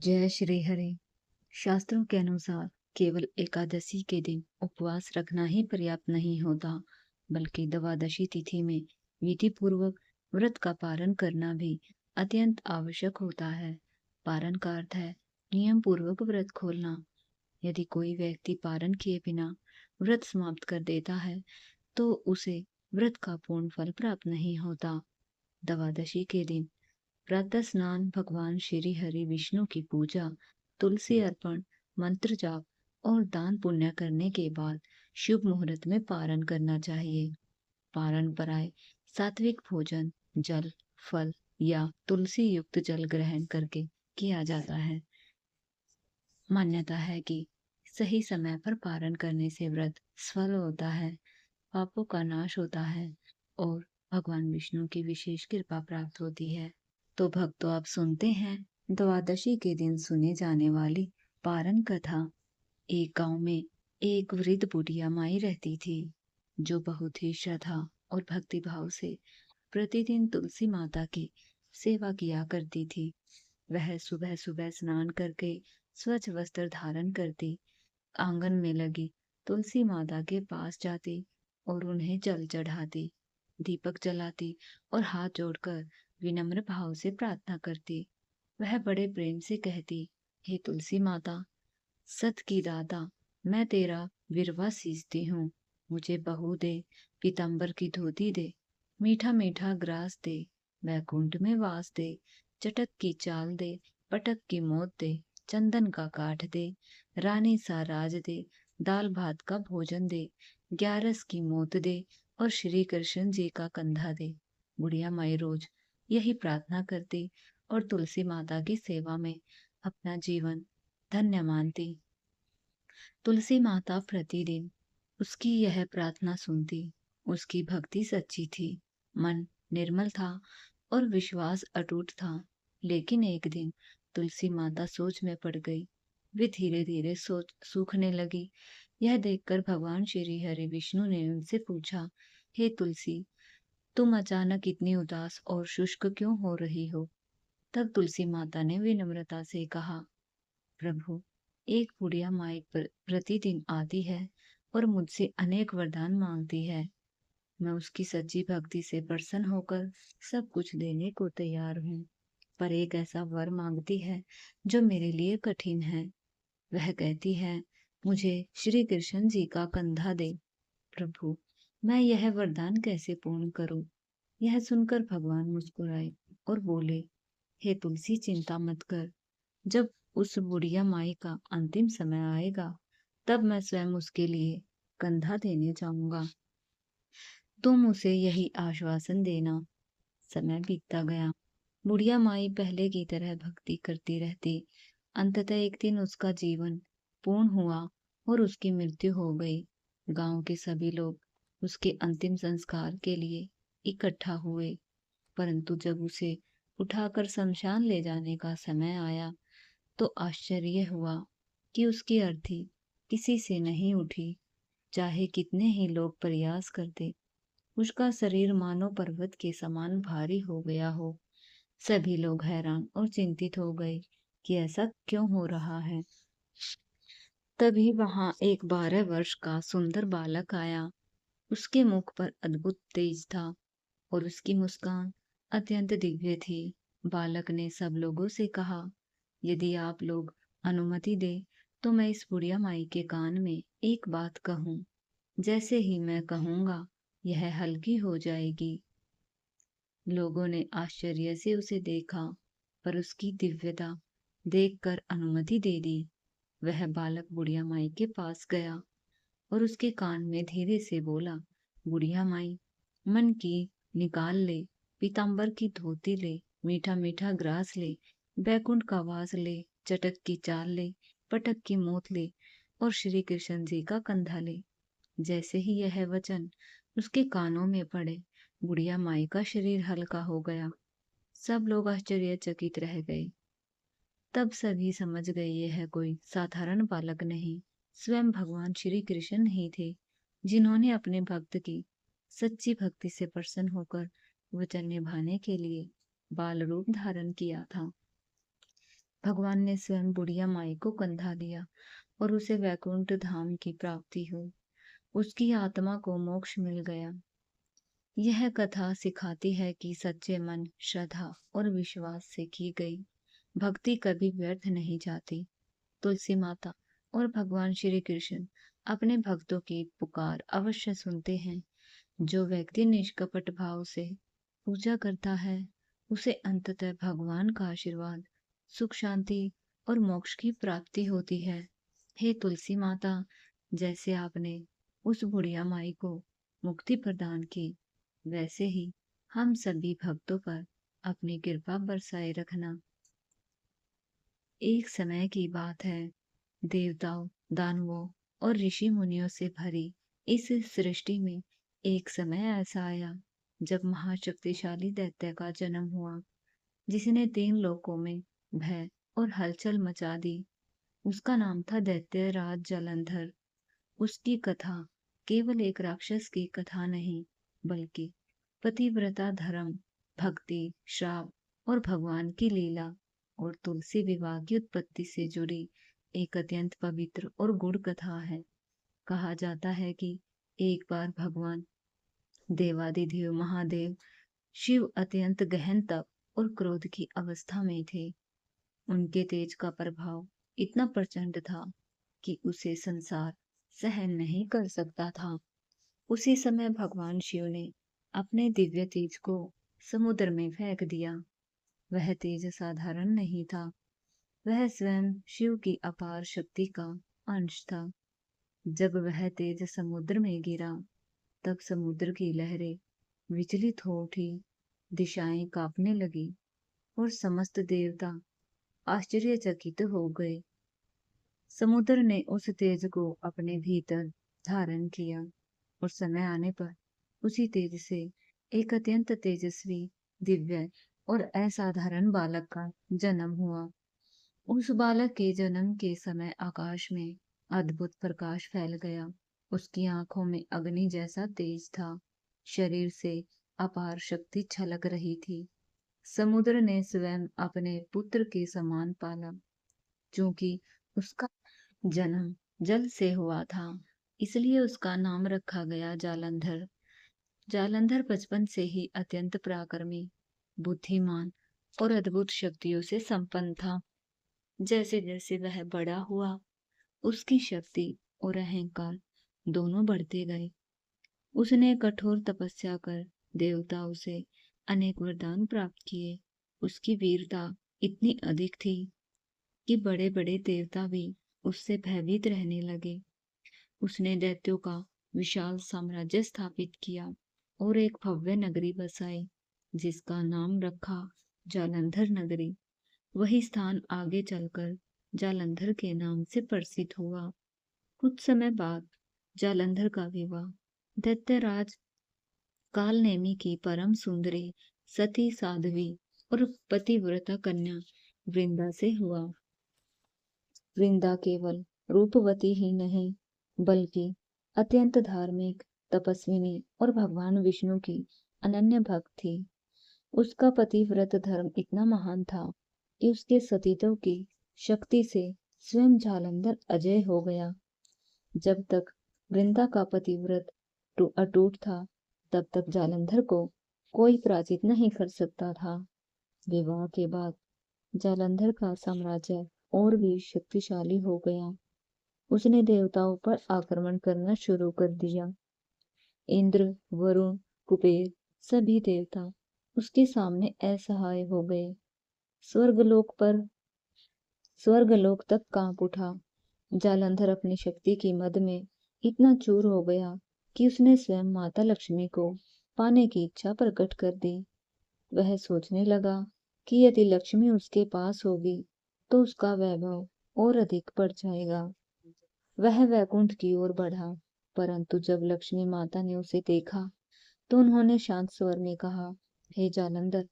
जय श्री हरि। शास्त्रों के अनुसार केवल एकादशी के दिन उपवास रखना ही पर्याप्त नहीं होता, बल्कि द्वादशी तिथि में विधि पूर्वक व्रत का पालन करना भी अत्यंत आवश्यक होता है। पालन का अर्थ है नियम पूर्वक व्रत खोलना। यदि कोई व्यक्ति पालन किए बिना व्रत समाप्त कर देता है, तो उसे व्रत का पूर्ण फल प्राप्त नहीं होता। द्वादशी के दिन प्रातः स्नान, भगवान श्री हरि विष्णु की पूजा, तुलसी अर्पण, मंत्र जाप और दान पुण्य करने के बाद शुभ मुहूर्त में पारण करना चाहिए। पारण पराय सात्विक भोजन, जल, फल या तुलसी युक्त जल ग्रहण करके किया जाता है। मान्यता है कि सही समय पर पारण करने से व्रत सफल होता है, पापों का नाश होता है और भगवान विष्णु की विशेष कृपा प्राप्त होती है। तो भक्तों, आप सुनते हैं द्वादशी के दिन सुने जाने वाली पारण कथा। एक गांव में एक वृद्ध बुढ़िया माई रहती थी, जो बहुत ही श्रद्धा और भक्ति भाव से प्रतिदिन तुलसी माता की सेवा किया करती थी। वह सुबह सुबह स्नान करके स्वच्छ वस्त्र धारण करती, आंगन में लगी तुलसी माता के पास जाती और उन्हें जल चढ़ाती, दीपक जलाती और हाथ जोड़कर विनम्र भाव से प्रार्थना करती। वह बड़े प्रेम से कहती, हे तुलसी माता, सत की दाता, मैं तेरा विरवा सींचती हूँ। मुझे बहू दे, पीताम्बर की धोती दे, मीठा मीठा ग्रास दे, वैकुंठ में वास दे, चटक की चाल दे, पटक की मौत दे, चंदन का काठ दे, रानी सा राज दे, दाल भात का भोजन दे, ग्यारस की मौत दे और श्री कृष्ण जी का कंधा दे। बुढ़िया माई रोज यही प्रार्थना करती और तुलसी माता की सेवा में अपना जीवन धन्य मानती। तुलसी माता प्रतिदिन उसकी यह प्रार्थना सुनती। उसकी भक्ति सच्ची थी, मन निर्मल था और विश्वास अटूट था। लेकिन एक दिन तुलसी माता सोच में पड़ गई। वे धीरे धीरे सोच सूखने लगी। यह देखकर भगवान श्री हरि विष्णु ने उनसे पूछा, हे तुलसी, तुम अचानक इतनी उदास और शुष्क क्यों हो रही हो? तब तुलसी माता ने विनम्रता से कहा, प्रभु, एक बुढ़िया माई प्रतिदिन आती है और मुझसे अनेक वरदान मांगती है। मैं उसकी सच्ची भक्ति से प्रसन्न होकर सब कुछ देने को तैयार हूँ। पर एक ऐसा वर मांगती है जो मेरे लिए कठिन है। वह कहती है, मुझे श्री कृष्ण जी का कंधा दे। प्रभु, मैं यह वरदान कैसे पूर्ण करूं? यह सुनकर भगवान मुस्कुराए और बोले, हे तुलसी, चिंता मत कर। जब उस बुढ़िया माई का अंतिम समय आएगा, तब मैं स्वयं उसके लिए कंधा देने जाऊंगा। तुम उसे यही आश्वासन देना। समय बीतता गया। बुढ़िया माई पहले की तरह भक्ति करती रहती। अंततः एक दिन उसका जीवन पूर्ण हुआ और उसकी मृत्यु हो गई। गांव के सभी लोग उसके अंतिम संस्कार के लिए इकट्ठा हुए, परंतु जब उसे उठाकर शमशान ले जाने का समय आया, तो आश्चर्य हुआ कि उसकी अर्थी किसी से नहीं उठी। चाहे कितने ही लोग प्रयास करते, उसका शरीर मानो पर्वत के समान भारी हो गया हो। सभी लोग हैरान और चिंतित हो गए कि ऐसा क्यों हो रहा है। तभी वहां एक 12 वर्ष का सुंदर बालक आया। उसके मुख पर अद्भुत तेज था और उसकी मुस्कान अत्यंत दिव्य थी। बालक ने सब लोगों से कहा, यदि आप लोग अनुमति दे, तो मैं इस बुढ़िया माई के कान में एक बात कहूँ। जैसे ही मैं कहूँगा, यह हल्की हो जाएगी। लोगों ने आश्चर्य से उसे देखा, पर उसकी दिव्यता देखकर अनुमति दे दी। वह बालक बुढ़िया माई के पास गया और उसके कान में धीरे से बोला, बुढ़िया माई, मन की निकाल ले, पीताम्बर की धोती ले, मीठा मीठा ग्रास ले, बैकुंठ का वास ले, चटक की चाल ले, पटक की मोत ले और श्री कृष्ण जी का कंधा ले। जैसे ही यह वचन उसके कानों में पड़े, बुढ़िया माई का शरीर हल्का हो गया। सब लोग आश्चर्यचकित रह गए। तब सभी समझ गए यह कोई साधारण बालक नहीं, स्वयं भगवान श्री कृष्ण ही थे, जिन्होंने अपने भक्त की सच्ची भक्ति से प्रसन्न होकर वचन निभाने के लिए बाल रूप धारण किया था। भगवान ने स्वयं बुढ़िया माई को कंधा लिया और उसे वैकुंठ धाम की प्राप्ति हुई। उसकी आत्मा को मोक्ष मिल गया। यह कथा सिखाती है कि सच्चे मन, श्रद्धा और विश्वास से की गई भक्ति कभी व्यर्थ नहीं जाती। तुलसी माता और भगवान श्री कृष्ण अपने भक्तों की पुकार अवश्य सुनते हैं। जो व्यक्ति निष्कपट भाव से पूजा करता है, उसे अंततः भगवान का आशीर्वाद, सुख शांति और मोक्ष की प्राप्ति होती है। हे तुलसी माता, जैसे आपने उस बुढ़िया माई को मुक्ति प्रदान की, वैसे ही हम सभी भक्तों पर अपनी कृपा बरसाए रखना। एक समय की बात है, देवताओं, दानवों और ऋषि मुनियों से भरी इस सृष्टि में एक समय ऐसा आया जब महाशक्तिशाली दैत्य का जन्म हुआ, जिसने 3 लोकों में भय और हलचल मचा दी। उसका नाम था दैत्य राज जालंधर। उसकी कथा केवल एक राक्षस की कथा नहीं, बल्कि पतिव्रता धर्म, भक्ति, श्राप और भगवान की लीला और तुलसी विवाह की उत्पत्ति से जुड़ी एक अत्यंत पवित्र और गूढ़ कथा है। कहा जाता है कि एक बार भगवान देवादिदेव महादेव शिव अत्यंत गहन तप और क्रोध की अवस्था में थे। उनके तेज का प्रभाव इतना प्रचंड था कि उसे संसार सहन नहीं कर सकता था। उसी समय भगवान शिव ने अपने दिव्य तेज को समुद्र में फेंक दिया। वह तेज साधारण नहीं था, वह स्वयं शिव की अपार शक्ति का अंश था। जब वह तेज समुद्र में गिरा, तब समुद्र की लहरें विचलित हो उठी, दिशाएं कांपने लगी और समस्त देवता आश्चर्यचकित हो गए। समुद्र ने उस तेज को अपने भीतर धारण किया और समय आने पर उसी तेज से एक अत्यंत तेजस्वी, दिव्य और असाधारण बालक का जन्म हुआ। उस बालक के जन्म के समय आकाश में अद्भुत प्रकाश फैल गया। उसकी आंखों में अग्नि जैसा तेज था, शरीर से अपार शक्ति छलक रही थी। समुद्र ने स्वयं अपने पुत्र के समान पाला। क्योंकि उसका जन्म जल से हुआ था, इसलिए उसका नाम रखा गया जालंधर। जालंधर बचपन से ही अत्यंत पराक्रमी, बुद्धिमान और अद्भुत शक्तियों से संपन्न था। जैसे जैसे वह बड़ा हुआ, उसकी शक्ति और अहंकार दोनों बढ़ते गए। उसने कठोर तपस्या कर देवताओं से अनेक वरदान प्राप्त किए। उसकी वीरता इतनी अधिक थी कि बड़े बड़े देवता भी उससे भयभीत रहने लगे। उसने दैत्यों का विशाल साम्राज्य स्थापित किया और एक भव्य नगरी बसाई, जिसका नाम रखा जालंधर नगरी। वही स्थान आगे चलकर जालंधर के नाम से प्रसिद्ध हुआ। कुछ समय बाद जालंधर का विवाह दैत्यराज कालनेमी की परम सुंदरी, सती साध्वी और पतिव्रता कन्या वृंदा से हुआ। वृंदा केवल रूपवती ही नहीं, बल्कि अत्यंत धार्मिक, तपस्विनी और भगवान विष्णु की अनन्य भक्त थी। उसका पतिव्रत धर्म इतना महान था कि उसके सतीत्व की शक्ति से स्वयं जालंधर अजय हो गया। जब तक वृंदा का पतिव्रत अटूट था, तब तक जालंधर को कोई पराजित नहीं कर सकता था। विवाह के बाद जालंधर का साम्राज्य और भी शक्तिशाली हो गया। उसने देवताओं पर आक्रमण करना शुरू कर दिया। इंद्र, वरुण, कुबेर सभी देवता उसके सामने असहाय हो गए। स्वर्गलोक पर स्वर्गलोक तक कांप उठा। जालंधर अपनी शक्ति की मद में इतना चूर हो गया कि उसने स्वयं माता लक्ष्मी को पाने की इच्छा प्रकट कर दी। वह सोचने लगा कि यदि लक्ष्मी उसके पास होगी तो उसका वैभव और अधिक बढ़ जाएगा। वह वैकुंठ की ओर बढ़ा, परंतु जब लक्ष्मी माता ने उसे देखा तो उन्होंने शांत स्वर में कहा, हे जालंधर,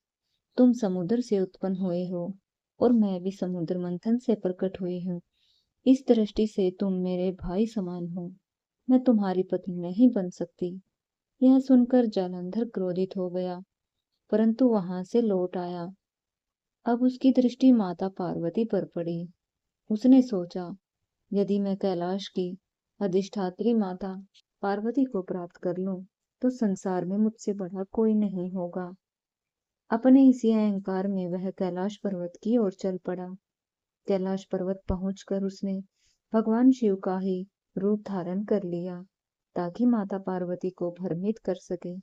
तुम समुद्र से उत्पन्न हुए हो और मैं भी समुद्र मंथन से प्रकट हुई हूँ। इस दृष्टि से तुम मेरे भाई समान हो, मैं तुम्हारी पत्नी नहीं बन सकती। यह सुनकर जालंधर क्रोधित हो गया, परंतु वहां से लौट आया। अब उसकी दृष्टि माता पार्वती पर पड़ी। उसने सोचा, यदि मैं कैलाश की अधिष्ठात्री माता पार्वती को प्राप्त कर लूं, तो संसार में मुझसे बड़ा कोई नहीं होगा। अपने इसी अहंकार में वह कैलाश पर्वत की ओर चल पड़ा। कैलाश पर्वत पहुंचकर उसने भगवान शिव का ही रूप धारण कर लिया, ताकि माता पार्वती को भ्रमित कर सके।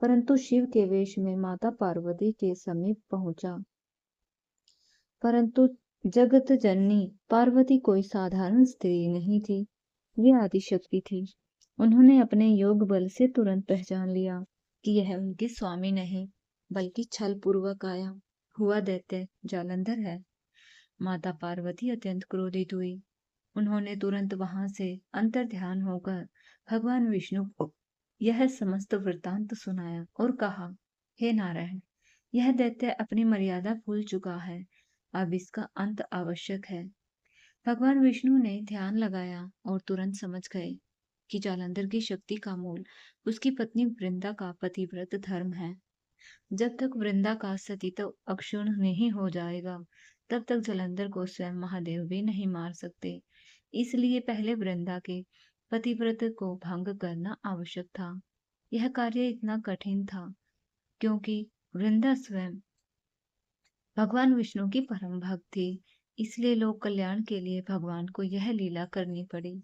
परंतु शिव के वेश में माता पार्वती के समीप पहुंचा। परंतु जगत जननी पार्वती कोई साधारण स्त्री नहीं थी, वे आदिशक्ति थी। उन्होंने अपने योग बल से तुरंत पहचान लिया कि यह उनके स्वामी नहीं, बल्कि छल पूर्वक आया हुआ दैत्य जालंधर है। माता पार्वती अत्यंत क्रोधित हुई। उन्होंने तुरंत वहां से अंतर्ध्यान होकर भगवान विष्णु को यह समस्त वृत्तांत सुनाया और कहा, हे नारायण, यह दैत्य अपनी मर्यादा भूल चुका है, अब इसका अंत आवश्यक है। भगवान विष्णु ने ध्यान लगाया और तुरंत समझ गए कि जालंधर की शक्ति का मूल उसकी पत्नी वृंदा का पतिव्रत धर्म है। जब तक वृंदा का सतीत्व अक्षुण्ण नहीं हो जाएगा, तब तक जालंधर को स्वयं महादेव भी नहीं मार सकते। इसलिए पहले वृंदा के पतिव्रत को भंग करना आवश्यक था। यह कार्य इतना कठिन था क्योंकि वृंदा स्वयं भगवान विष्णु की परम भक्त थी। इसलिए लोक कल्याण के लिए भगवान को यह लीला करनी पड़ी।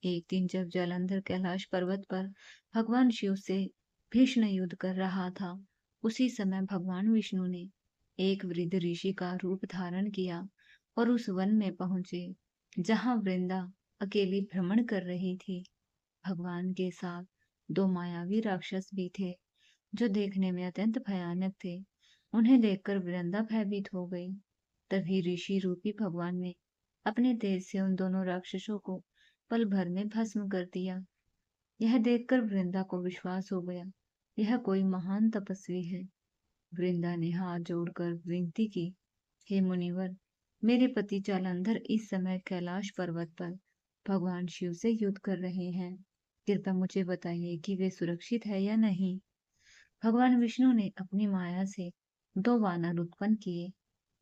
एक दिन जब जालंधर कैलाश पर्वत पर भगवान शिव से भीषण युद्ध कर रहा था, उसी समय भगवान विष्णु ने एक वृद्ध ऋषि का रूप धारण किया और उस वन में पहुंचे जहां वृंदा अकेली भ्रमण कर रही थी। भगवान के साथ दो मायावी राक्षस भी थे, जो देखने में अत्यंत भयानक थे। उन्हें देखकर वृंदा भयभीत हो गई। तभी ऋषि रूपी भगवान ने अपने तेज से उन दोनों राक्षसों को पल भर में भस्म कर दिया। यह देखकर वृंदा को विश्वास हो गया, यह कोई महान तपस्वी है। वृंदा ने हाथ जोड़कर विनती की, हे मुनिवर, मेरे पति जालंधर इस समय कैलाश पर्वत पर भगवान शिव से युद्ध कर रहे हैं। कृपया मुझे बताइए कि वे सुरक्षित है या नहीं। भगवान विष्णु ने अपनी माया से दो वानर उत्पन्न किए।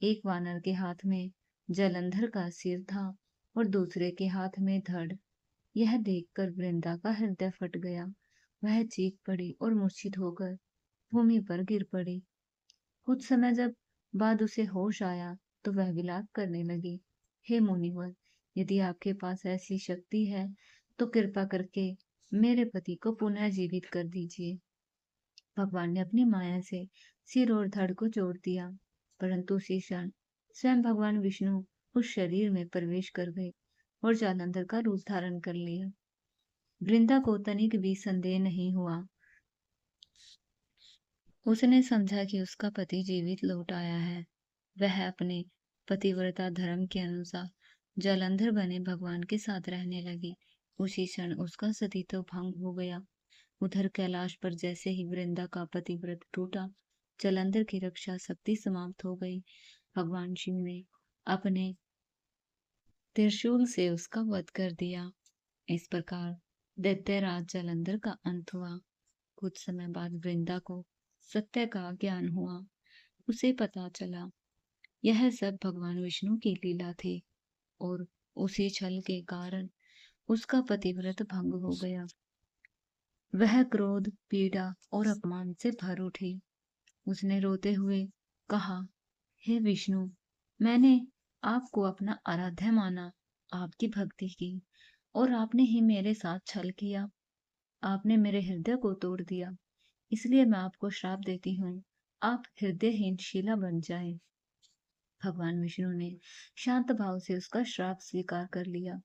एक वानर के हाथ में जालंधर का सिर था और दूसरे के हाथ में धड़। यह देखकर वृंदा का हृदय फट गया। वह चीख पड़ी और मूर्छित होकर भूमि पर गिर पड़ी। कुछ समय जब बाद उसे होश आया तो वह विलाप करने लगी, हे मुनिवर, यदि आपके पास ऐसी शक्ति है तो कृपा करके मेरे पति को पुनः जीवित कर दीजिए। भगवान ने अपनी माया से सिर और धड़ को जोड़ दिया, परंतु उसी क्षण स्वयं भगवान विष्णु उस शरीर में प्रवेश कर गए और जालंधर का रूप धारण कर लिया। वृंदा को तनिक भी संदेह नहीं हुआ। उसने समझा कि उसका पति जीवित लौट आया है। वह अपने पतिव्रता धर्म के अनुसार जालंधर बने भगवान के साथ रहने लगी। उसी क्षण उसका सतीत्व भंग हो गया। उधर कैलाश पर जैसे ही वृंदा का पतिव्रत टूटा, जालंधर की रक्षा शक्ति समाप्त हो गई। भगवान शिव ने अपने त्रिशूल से उसका वध कर दिया। इस प्रकार दैत्यराज जालंधर का अंत हुआ। कुछ समय बाद वृंदा को सत्य का ज्ञान हुआ। उसे पता चला यह सब भगवान विष्णु की लीला थी और उसी छल के कारण उसका पतिव्रत भंग हो गया। वह क्रोध, पीड़ा और अपमान से भर उठी। उसने रोते हुए कहा, हे विष्णु, मैंने आपको अपना आराध्य माना, आपकी भक्ति की, और आपने ही मेरे साथ छल किया। आपने मेरे हृदय को तोड़ दिया। इसलिए मैं आपको श्राप देती हूँ, आप हृदयहीन शिला बन जाएं। भगवान विष्णु ने शांत भाव से उसका श्राप स्वीकार कर लिया।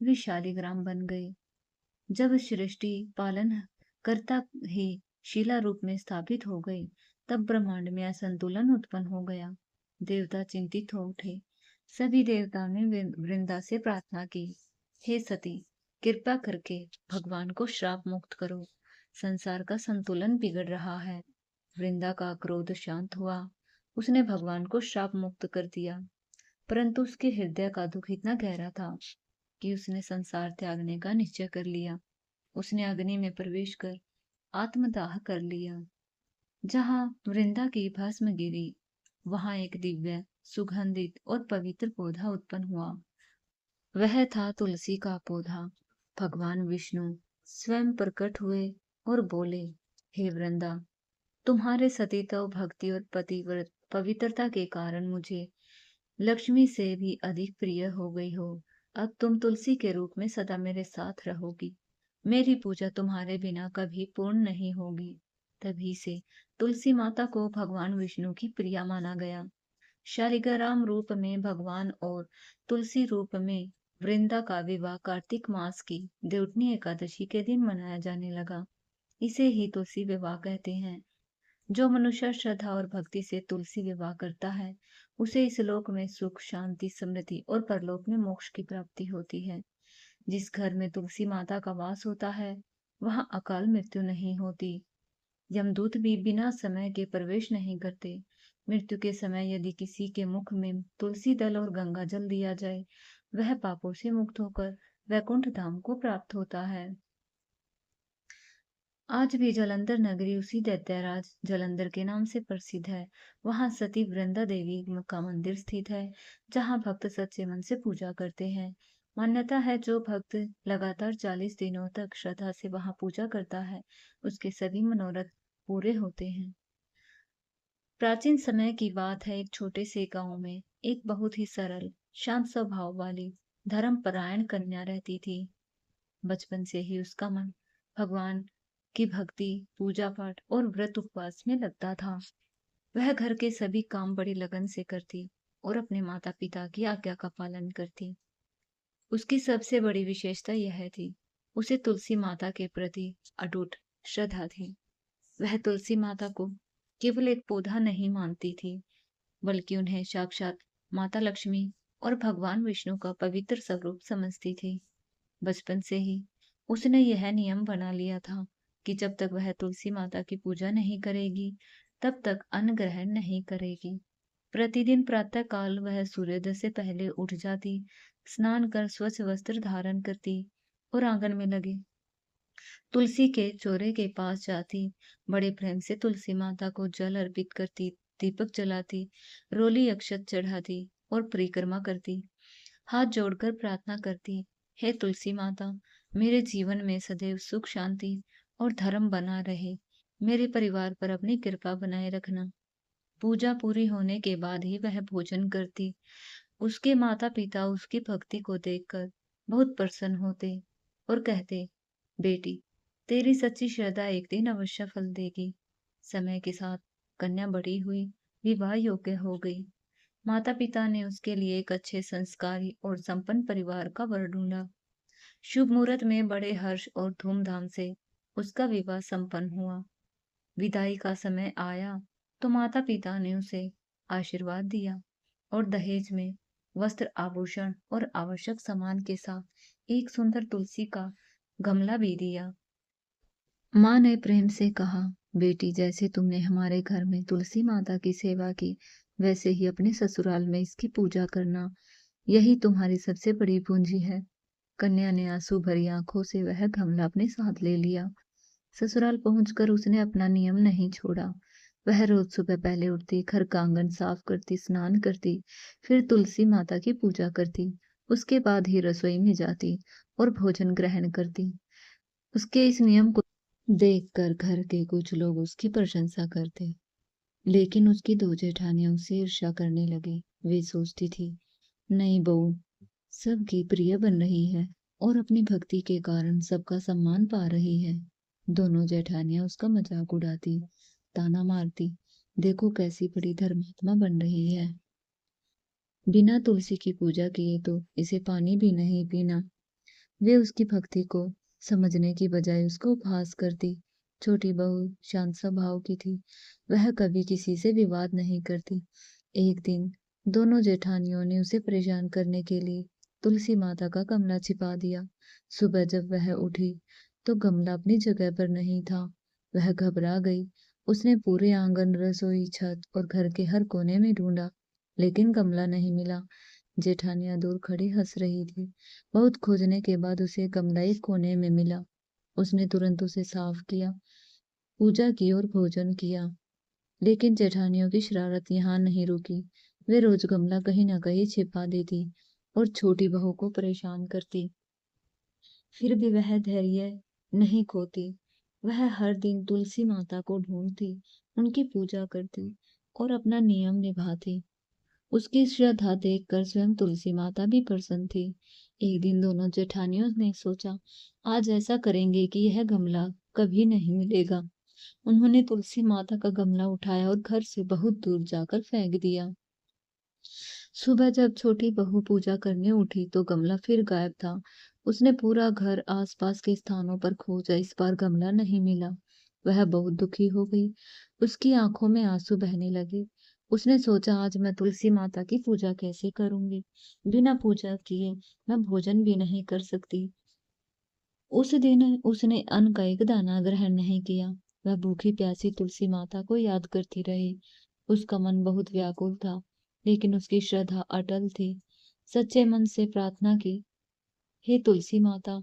वे शालिग्राम बन गए। जब सृष्टि पालन करता ही शिला रूप में स्थापित हो गई, तब ब्रह्मांड में असंतुलन उत्पन्न हो गया। देवता चिंतित हो उठे। सभी देवताओं ने वृंदा से प्रार्थना की, हे सती, कृपा करके भगवान को श्राप मुक्त करो, संसार का संतुलन बिगड़ रहा है। वृंदा का क्रोध शांत हुआ। उसने भगवान को श्राप मुक्त कर दिया, परंतु उसके हृदय का दुख इतना गहरा था कि उसने संसार त्यागने का निश्चय कर लिया। उसने अग्नि में प्रवेश कर आत्मदाह कर लिया। जहां वृंदा की भस्म गिरी, वहां एक दिव्य, सुगंधित और पवित्र पौधा उत्पन्न हुआ। वह था तुलसी का पौधा। भगवान विष्णु स्वयं प्रकट हुए और बोले, हे वृंदा, तुम्हारे सतीत्व, भक्ति और पतिव्रत पवित्रता के कारण मुझे लक्ष्मी से भी अधिक प्रिय हो गई हो। अब तुम तुलसी के रूप में सदा मेरे साथ रहोगी। मेरी पूजा तुम्हारे बिना कभी पूर्ण नहीं होगी। तभी से तुलसी माता को भगवान विष्णु की प्रिया माना गया। शालिग्राम रूप में भगवान और तुलसी रूप में वृंदा का विवाह कार्तिक मास की देवउठनी एकादशी के दिन मनाया जाने लगा। इसे ही तुलसी विवाह कहते हैं। जो मनुष्य श्रद्धा और भक्ति से तुलसी विवाह करता है, उसे इस लोक में सुख, शांति, समृद्धि और परलोक में मोक्ष की प्राप्ति होती है। जिस घर में तुलसी माता का वास होता है, वहां अकाल मृत्यु नहीं होती। यमदूत भी बिना समय के प्रवेश नहीं करते। मृत्यु के समय यदि किसी के मुख में तुलसी दल और गंगा जल दिया जाए, वह पापों से मुक्त होकर वैकुंठ धाम को प्राप्त होता है। आज भी जालंधर नगरी उसी दैत्यराज जालंधर के नाम से प्रसिद्ध है। वहां सती वृंदा देवी का मंदिर स्थित है, जहां भक्त सच्चे मन से पूजा करते हैं। मान्यता है, जो भक्त लगातार 40 दिनों तक श्रद्धा से वहां पूजा करता है, उसके सभी मनोरथ पूरे होते हैं। प्राचीन समय की बात है। एक छोटे से गांव में एक बहुत ही सरल, शांत स्वभाव वाली, धर्मपरायण कन्या रहती थी। बचपन से ही उसका मन भगवान की भक्ति, पूजा पाठ और व्रत उपवास में लगता था। वह घर के सभी काम बड़ी लगन से करती और अपने माता पिता की आज्ञा का पालन करती। उसकी सबसे बड़ी विशेषता यह थी, उसे तुलसी माता के प्रति अटूट श्रद्धा थी। वह तुलसी माता को केवल एक पौधा नहीं मानती थी, बल्कि उन्हें साक्षात माता लक्ष्मी और भगवान विष्णु का पवित्र स्वरूप समझती थी। बचपन से ही उसने यह नियम बना लिया था कि जब तक वह तुलसी माता की पूजा नहीं करेगी, तब तक अन्न ग्रहण नहीं करेगी। प्रतिदिन प्रातः काल वह सूर्योदय से पहले उठ जाती, स्नान कर स्वच्छ वस्त्र धारण करती और आंगन में लगे तुलसी के चौरे के पास जाती, बड़े प्रेम से तुलसी माता को जल अर्पित करती, दीपक जलाती, रोली अक्षत चढ़ाती और परिक्रमा करती। हाथ जोड़कर प्रार्थना करती, हे तुलसी माता, मेरे जीवन में सदैव सुख, शांति और धर्म बना रहे। मेरे परिवार पर अपनी कृपा बनाए रखना। पूजा पूरी होने के बाद ही वह भोजन करती। उसके माता पिता उसकी भक्ति को देखकर बहुत प्रसन्न होते और कहते, बेटी, तेरी सच्ची श्रद्धा एक दिन अवश्य फल देगी। समय के साथ कन्या बड़ी हुई, विवाह योग्य हो गई। माता पिता ने उसके लिए एक अच्छे, संस्कारी और संपन्न परिवार का वर ढूंढा। शुभ मुहूर्त में बड़े हर्ष और धूमधाम से उसका विवाह संपन्न हुआ। विदाई का समय आया तो माता पिता ने उसे आशीर्वाद दिया और दहेज में वस्त्र, आभूषण और आवश्यक सामान के साथ एक सुंदर तुलसी का गमला भी दिया। माँ ने प्रेम से कहा, बेटी, जैसे तुमने हमारे घर में तुलसी माता की सेवा की, वैसे ही अपने ससुराल में इसकी पूजा करना। यही तुम्हारी सबसे बड़ी पूंजी है। कन्या ने आंसू भरी आंखों से वह गमला अपने साथ ले लिया। ससुराल पहुंचकर उसने अपना नियम नहीं छोड़ा। वह रोज सुबह पहले उठती, घर का आंगन साफ करती, स्नान करती, फिर तुलसी माता की पूजा करती। उसके बाद ही रसोई में जाती और भोजन ग्रहण करती। उसके इस नियम को देखकर घर के कुछ लोग उसकी प्रशंसा करते, लेकिन उसकी दो जेठानियां उससे ईर्ष्या करने लगी। वे सोचती थी, नई बहू सबकी प्रिय बन रही है और अपनी भक्ति के कारण सबका सम्मान पा रही है। दोनों जेठानियां उसका मजाक उड़ाती, ताना मारती, देखो कैसी बड़ी धर्मात्मा बन रही है, बिना तुलसी की पूजा किए तो इसे पानी भी नहीं पीना। वे उसकी भक्ति को समझने की बजाय उसका उपहास करती। छोटी बहू शांत स्वभाव की थी, वह कभी किसी से विवाद नहीं करती। एक दिन दोनों जेठानियों ने उसे परेशान करने के लिए तुलसी माता का गमला छिपा दिया। सुबह जब वह उठी तो गमला अपनी जगह पर नहीं था। वह घबरा गई। उसने पूरे आंगन, रसोई, छत और घर के हर कोने में ढूंढा, लेकिन गमला नहीं मिला। जेठानियां दूर खड़ी हंस रही थी। बहुत खोजने के बाद उसे गमला एक कोने में मिला। उसने तुरंत उसे साफ किया, पूजा की और भोजन किया। लेकिन जेठानियों की शरारत यहाँ नहीं रुकी। वे रोज गमला कहीं न कहीं छिपा देती और छोटी बहू को परेशान करती। फिर भी वह धैर्य नहीं खोती। वह हर दिन तुलसी माता को ढूंढती, उनकी पूजा करती और अपना नियम निभाती। उसकी श्रद्धा देखकर स्वयं तुलसी माता भी प्रसन्न थी। एक दिन दोनों जेठानियों ने सोचा, आज ऐसा करेंगे कि यह गमला कभी नहीं मिलेगा। उन्होंने तुलसी माता का गमला उठाया और घर से बहुत दूर जाकर फेंक दिया। सुबह जब छोटी बहू पूजा करने उठी तो गमला फिर गायब था। उसने पूरा घर आसपास के स्थानों पर खोजा, इस बार गमला नहीं मिला। वह बहुत दुखी हो गई। उसकी आंखों में आंसू बहने लगे। उसने सोचा, आज मैं तुलसी माता की पूजा कैसे करूंगी। बिना पूजा किए मैं भोजन भी नहीं कर सकती। उस दिन उसने अन्न का एक दाना ग्रहण नहीं किया। वह भूखी प्यासी तुलसी माता को याद करती रही। उसका मन बहुत व्याकुल था, लेकिन उसकी श्रद्धा अटल थी। सच्चे मन से प्रार्थना की, हे तुलसी माता,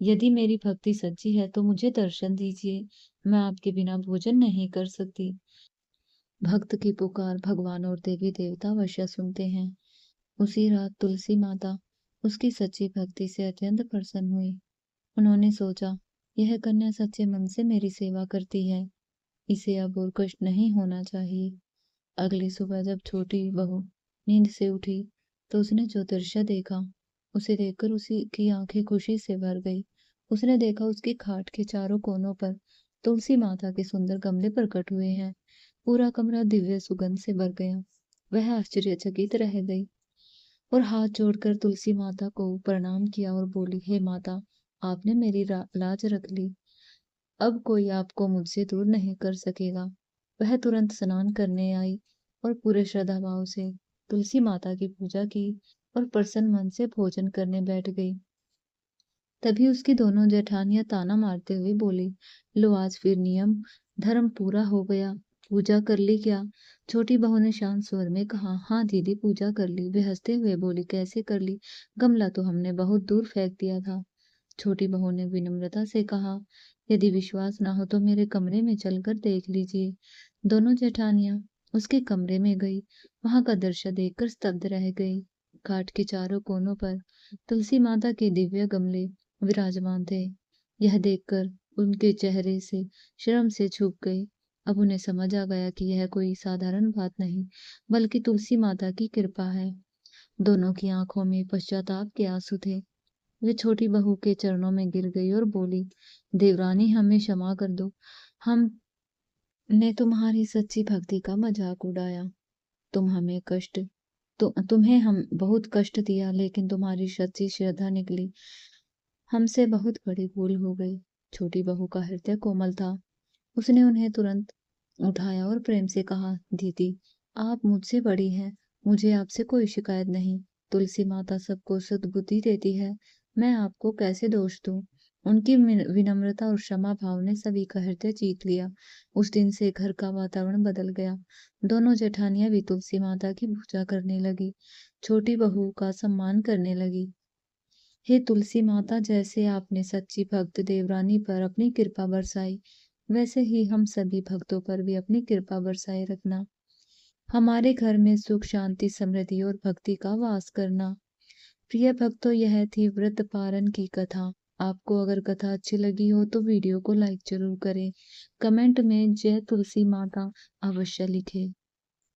यदि मेरी भक्ति सच्ची है तो मुझे दर्शन दीजिए। मैं आपके बिना भोजन नहीं कर सकती। भक्त की पुकार भगवान और देवी देवता अवश्य सुनते हैं। उसी रात तुलसी माता उसकी सच्ची भक्ति से अत्यंत प्रसन्न हुई। उन्होंने सोचा, यह कन्या सच्चे मन से मेरी सेवा करती है, इसे अब और कष्ट नहीं होना चाहिए। अगली सुबह जब छोटी बहू नींद से उठी तो उसने जो दृश्य देखा, उसे देखकर उसी की आंखें खुशी से भर गई। उसने देखा उसकी खाट के चारों कोनों पर तुलसी माता के सुंदर गमले प्रकट हुए हैं। पूरा कमरा दिव्य सुगंध से भर गया। वह आश्चर्यचकित रह गई और हाथ जोड़कर तुलसी माता को प्रणाम किया और बोली, हे माता, आपने मेरी लाज रख ली। अब कोई आपको मुझसे दूर नहीं कर सकेगा। वह तुरंत स्नान करने आई और पूरे श्रद्धा भाव से तुलसी माता की पूजा की और प्रसन्न मन से भोजन करने बैठ गई। तभी उसकी दोनों जेठानियां ताना मारते हुए बोली, लो आज फिर नियम धर्म पूरा हो गया। पूजा कर ली क्या? छोटी बहू ने शांत स्वर में कहा, हाँ दीदी, पूजा कर ली। वे हंसते हुए बोली, कैसे कर ली? गमला तो हमने बहुत दूर फेंक दिया था। छोटी बहू ने विनम्रता से कहा, यदि विश्वास ना हो तो मेरे कमरे में चलकर देख लीजिए। दोनों जेठानियां उसके कमरे में गई। वहां का दृश्य देखकर स्तब्ध रह गई। खाट के चारों कोनों पर तुलसी माता के दिव्य गमले विराजमान थे। यह देखकर उनके चेहरे से शर्म से छुप गए। अब उन्हें समझ आ गया कि यह कोई साधारण बात नहीं, बल्कि तुलसी माता की कृपा है। दोनों की आंखों में पश्चाताप के आंसू थे। वे छोटी बहू के चरणों में गिर गई और बोली, देवरानी, हमें क्षमा कर दो। हमने तुम्हारी सच्ची भक्ति का मजाक उड़ाया। तुम हमें कष्ट तुम्हें हम बहुत कष्ट दिया, लेकिन तुम्हारी सच्ची श्रद्धा निकली। हमसे बहुत बड़ी भूल हो गई। छोटी बहू का हृदय कोमल था। उसने उन्हें तुरंत उठाया और प्रेम से कहा, दीदी, आप मुझसे बड़ी हैं। मुझे आपसे कोई शिकायत नहीं। तुलसी माता सबको सद्बुद्धि देती है। मैं आपको कैसे दोष दूं? उनकी विनम्रता और क्षमा भाव ने सभी का हृदय जीत लिया। उस दिन से घर का वातावरण बदल गया। दोनों जेठानियां भी तुलसी माता की पूजा करने लगी, छोटी बहू का सम्मान करने लगी। हे तुलसी माता, जैसे आपने सच्ची भक्त देवरानी पर अपनी कृपा बरसाई, वैसे ही हम सभी भक्तों पर भी अपनी कृपा बरसाए रखना। हमारे घर में सुख, शांति, समृद्धि और भक्ति का वास करना। प्रिय भक्तों, यह थी व्रत पारण की कथा। आपको अगर कथा अच्छी लगी हो तो वीडियो को लाइक जरूर करें। कमेंट में जय तुलसी माता अवश्य लिखें।